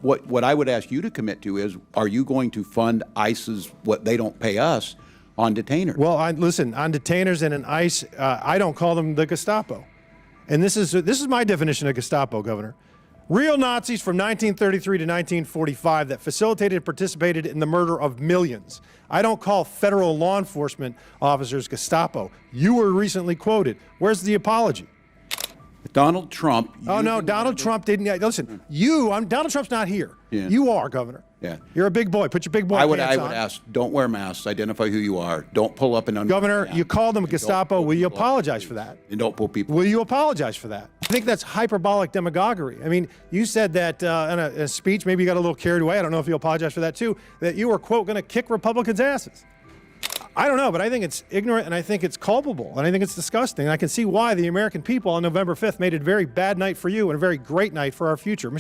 What I would ask you to commit to is, are you going to fund ICE's what they don't pay us on detainers? Well, listen, on detainers and in ICE, I don't call them the Gestapo. And this is my definition of Gestapo, Governor. Real Nazis from 1933 to 1945 that facilitated and participated in the murder of millions. I don't call federal law enforcement officers Gestapo. You were recently quoted. Where's the apology? Donald Trump. Oh, no, Donald Trump didn't. Listen, Donald Trump's not here. Yeah. You are, Governor. Yeah. You're a big boy. Put your big boy pants on. I would ask, don't wear masks, identify who you are, don't pull up and Governor, you called them Gestapo. Will you apologize for that? And don't pull people. Will you apologize for that? I think that's hyperbolic demagoguery. I mean, you said that in a speech, maybe you got a little carried away. I don't know if you apologize for that too, that you were, quote, going to kick Republicans' asses. I don't know, but I think it's ignorant and I think it's culpable and I think it's disgusting. And I can see why the American people on November 5th made it a very bad night for you and a very great night for our future.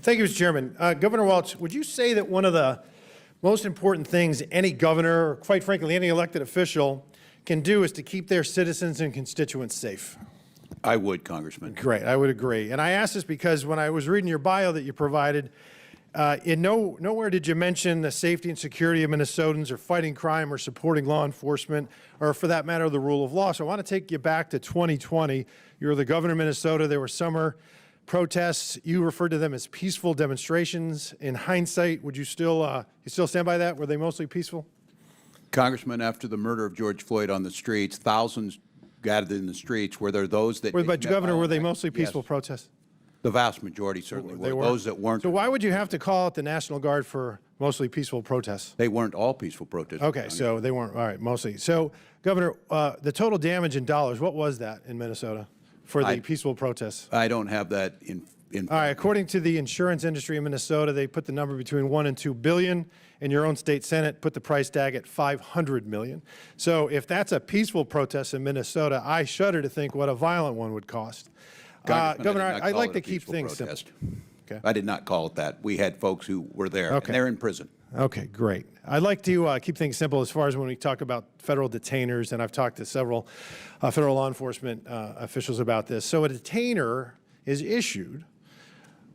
Thank you, Mr. Chairman. Governor Walz, would you say that one of the most important things any governor, or quite frankly, any elected official can do is to keep their citizens and constituents safe? I would, Congressman. Great, I would agree. And I ask this because when I was reading your bio that you provided, nowhere did you mention the safety and security of Minnesotans or fighting crime or supporting law enforcement or, for that matter, the rule of law. So I want to take you back to 2020. You were the governor of Minnesota. There were summer protests. You referred to them as peaceful demonstrations. In hindsight, would you still stand by that? Were they mostly peaceful? Congressman, after the murder of George Floyd on the streets, thousands gathered in the streets. Were there those that... But, Governor, were they mostly peaceful protests? The vast majority certainly were. Those that weren't... So why would you have to call out the National Guard for mostly peaceful protests? They weren't all peaceful protests. Okay, so they weren't. All right, mostly. So, Governor, the total damage in dollars, what was that in Minnesota for the peaceful protests? I don't have that in all right, according to the insurance industry in Minnesota, they put the number between $1 and $2 billion, and your own state Senate put the price tag at $500 million. So if that's a peaceful protest in Minnesota, I shudder to think what a violent one would cost. Governor, I'd like to keep things simple. Okay. I did not call it that. We had folks who were there, and they're in prison. Okay, great. I'd like to keep things simple as far as when we talk about federal detainers, and I've talked to several federal law enforcement officials about this. So a detainer is issued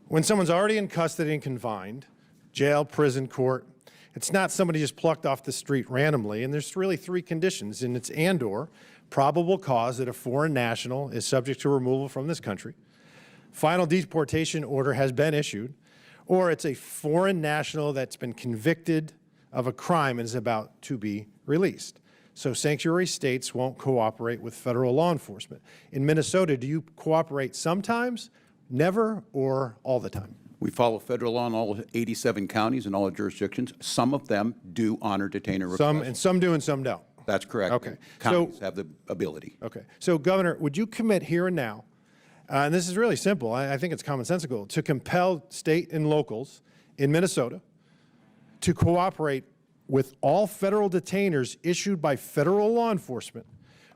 when someone's already in custody and confined, jail, prison, court. It's not somebody just plucked off the street randomly, and there's really three conditions, and it's and/or probable cause that a foreign national is subject to removal from this country, final deportation order has been issued, or it's a foreign national that's been convicted of a crime and is about to be released. So sanctuary states won't cooperate with federal law enforcement. In Minnesota, do you cooperate sometimes, never, or all the time? We follow federal law in all 87 counties and all the jurisdictions. Some of them do honor detainer requests. Some do and some don't. That's correct. Okay. Counties have the ability. Okay. So, Governor, would you commit here and now, and this is really simple, I think it's commonsensical, to compel state and locals in Minnesota to cooperate with all federal detainers issued by federal law enforcement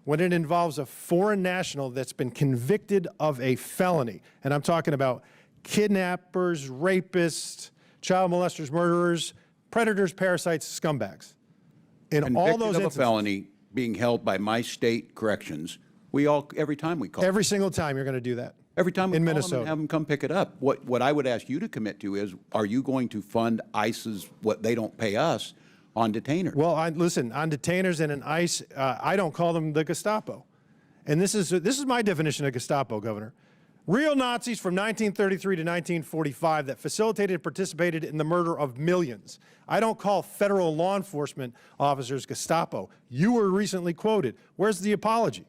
when it involves a foreign national that's been convicted of a felony? And I'm talking about kidnappers, rapists, child molesters, murderers, predators, parasites, scumbags. In all those instances, of a felony being held by my state corrections, every time we call. Every single time you're going to do that. Every time we in call Minnesota. them and have them come pick it up. What I would ask you to commit to is, are you going to fund ICE's what they don't pay us on detainers? Well, listen, on detainers and in ICE, I don't call them the Gestapo. And this is my definition of Gestapo, Governor. Real Nazis from 1933 to 1945 that facilitated and participated in the murder of millions. I don't call federal law enforcement officers Gestapo. You were recently quoted. Where's the apology?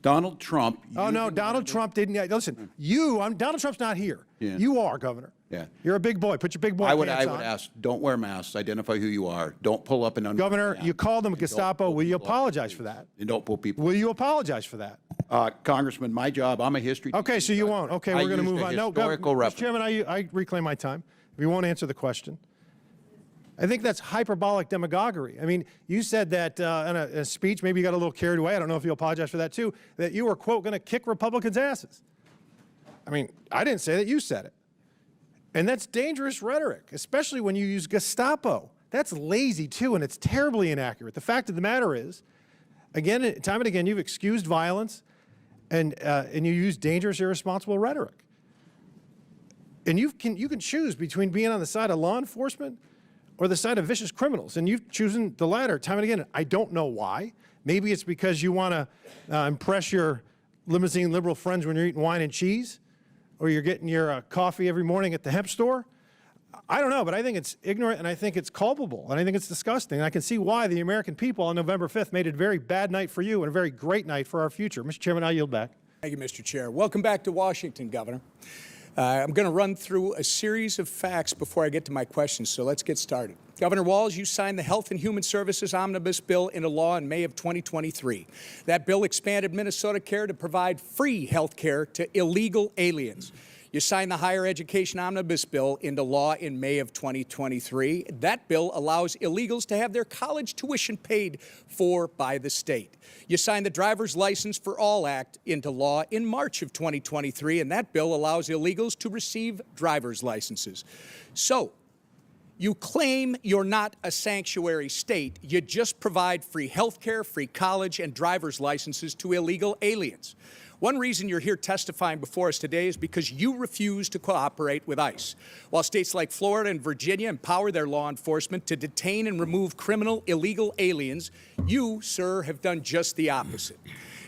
Donald Trump. Oh, no, Donald Trump didn't. Listen, Donald Trump's not here. Yeah. You are, Governor. Yeah. You're a big boy. Put your big boy pants on. I would ask, don't wear masks, identify who you are, don't pull up and Governor, you called them Gestapo. Will you apologize for that? And don't pull people. Will you apologize for that? Congressman, my job, I'm a history teacher. Okay, so you won't. Okay, we're going to move on. No, Mr. Chairman, I reclaim my time. If you won't answer the question. I think that's hyperbolic demagoguery. I mean, you said that in a speech, maybe you got a little carried away. I don't know if you apologize for that too, that you were, quote, going to kick Republicans' asses. I mean, I didn't say that. You said it. And that's dangerous rhetoric, especially when you use Gestapo. That's lazy too, and it's terribly inaccurate. The fact of the matter is, again, time and again, you've excused violence and you use dangerous, irresponsible rhetoric. And you can choose between being on the side of law enforcement or the side of vicious criminals, and you've chosen the latter time and again. I don't know why. Maybe it's because you want to impress your limousine liberal friends when you're eating wine and cheese, or you're getting your coffee every morning at the hemp store. I don't know, but I think it's ignorant, and I think it's culpable, and I think it's disgusting. And I can see why the American people on November 5th made it a very bad night for you and a very great night for our future. Mr. Chairman, I yield back. Thank you, Mr. Chair. Welcome back to Washington, Governor. I'm going to run through a series of facts before I get to my questions, so let's get started. Governor Walz, you signed the Health and Human Services Omnibus Bill into law in May of 2023. That bill expanded Minnesota Care to provide free health care to illegal aliens. You signed the Higher Education Omnibus Bill into law in May of 2023. That bill allows illegals to have their college tuition paid for by the state. You signed the Driver's License for All Act into law in March of 2023, and that bill allows illegals to receive driver's licenses. So, you claim you're not a sanctuary state. You just provide free health care, free college, and driver's licenses to illegal aliens. One reason you're here testifying before us today is because you refuse to cooperate with ICE. While states like Florida and Virginia empower their law enforcement to detain and remove criminal illegal aliens, you, sir, have done just the opposite.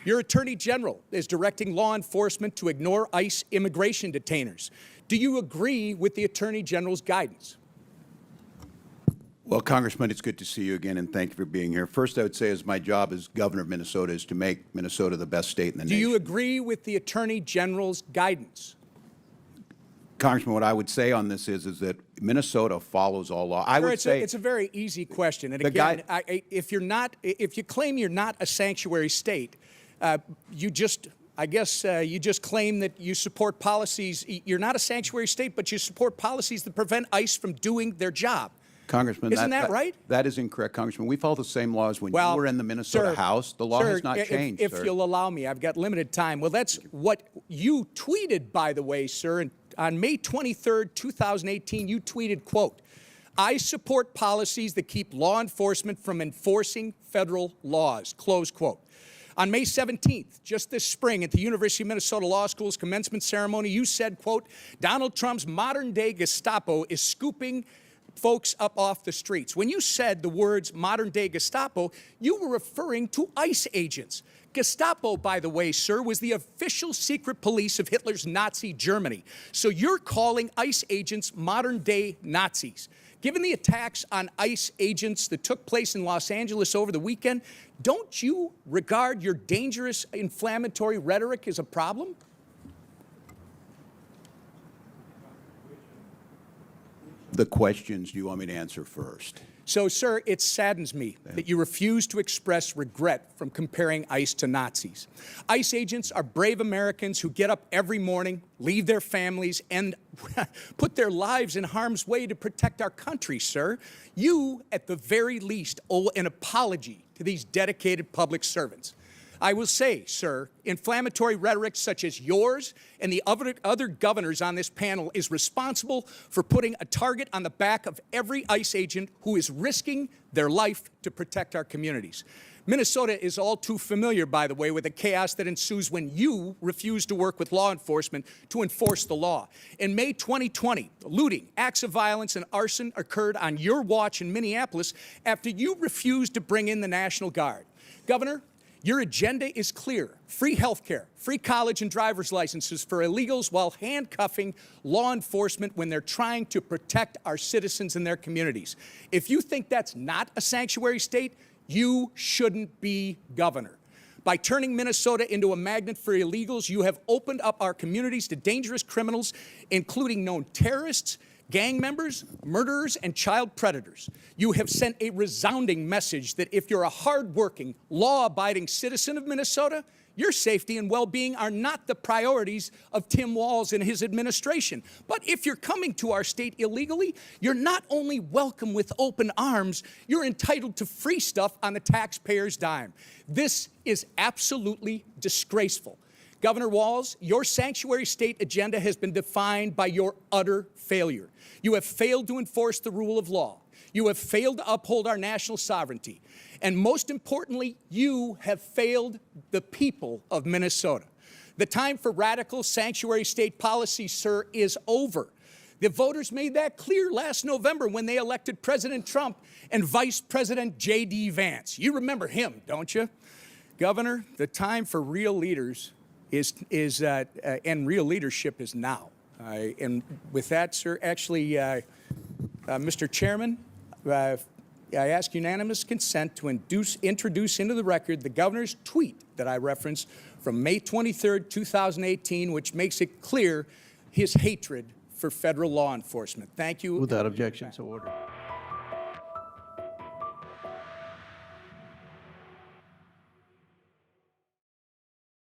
Your Attorney General is directing law enforcement to ignore ICE immigration detainers. Do you agree with the Attorney General's guidance? Well, Congressman, it's good to see you again, and thank you for being here. First, I would say as my job as governor of Minnesota is to make Minnesota the best state in the nation. Do you agree with the Attorney General's guidance? Congressman, what I would say on this is that Minnesota follows all law. I would say it's a very easy question. And again, if you claim you're not a sanctuary state, you just claim that you support policies. You're not a sanctuary state, but you support policies that prevent ICE from doing their job. Congressman, isn't that right? That is incorrect, Congressman. We follow the same laws when you were in the Minnesota House. The law has not changed, if you'll allow me, I've got limited time. Well, that's what you tweeted, by the way, sir. And on May 23rd, 2018, you tweeted, quote, "I support policies that keep law enforcement from enforcing federal laws," close quote. On May 17th, just this spring, at the University of Minnesota Law School's commencement ceremony, you said, quote, "Donald Trump's modern-day Gestapo is scooping folks up off the streets." When you said the words modern-day Gestapo, you were referring to ICE agents. Gestapo, by the way, sir, was the official secret police of Hitler's Nazi Germany. So you're calling ICE agents modern-day Nazis. Given the attacks on ICE agents that took place in Los Angeles over the weekend, don't you regard your dangerous, inflammatory rhetoric as a problem? The questions do you want me to answer first? So, sir, it saddens me that you refuse to express regret from comparing ICE to Nazis. ICE agents are brave Americans who get up every morning, leave their families, and put their lives in harm's way to protect our country, sir. You, at the very least, owe an apology to these dedicated public servants. I will say, sir, inflammatory rhetoric such as yours and the other governors on this panel is responsible for putting a target on the back of every ICE agent who is risking their life to protect our communities. Minnesota is all too familiar, by the way, with the chaos that ensues when you refuse to work with law enforcement to enforce the law. In May 2020, looting, acts of violence, and arson occurred on your watch in Minneapolis after you refused to bring in the National Guard. Governor, your agenda is clear: free health care, free college and driver's licenses for illegals while handcuffing law enforcement when they're trying to protect our citizens and their communities. If you think that's not a sanctuary state, you shouldn't be governor. By turning Minnesota into a magnet for illegals, you have opened up our communities to dangerous criminals, including known terrorists, gang members, murderers, and child predators. You have sent a resounding message that if you're a hard-working, law-abiding citizen of Minnesota, your safety and well-being are not the priorities of Tim Walz and his administration. But if you're coming to our state illegally, you're not only welcome with open arms, you're entitled to free stuff on the taxpayer's dime. This is absolutely disgraceful. Governor Walz, your sanctuary state agenda has been defined by your utter failure. You have failed to enforce the rule of law. You have failed to uphold our national sovereignty. And most importantly, you have failed the people of Minnesota. The time for radical sanctuary state policy, sir, is over. The voters made that clear last November when they elected President Trump and Vice President J.D. Vance. You remember him, don't you? Governor, the time for real leaders and real leadership is now. And with that, sir, actually, Mr. Chairman, I ask unanimous consent to introduce into the record the governor's tweet that I referenced from May 23rd, 2018, which makes it clear his hatred for federal law enforcement. Thank you. Without objection, so ordered.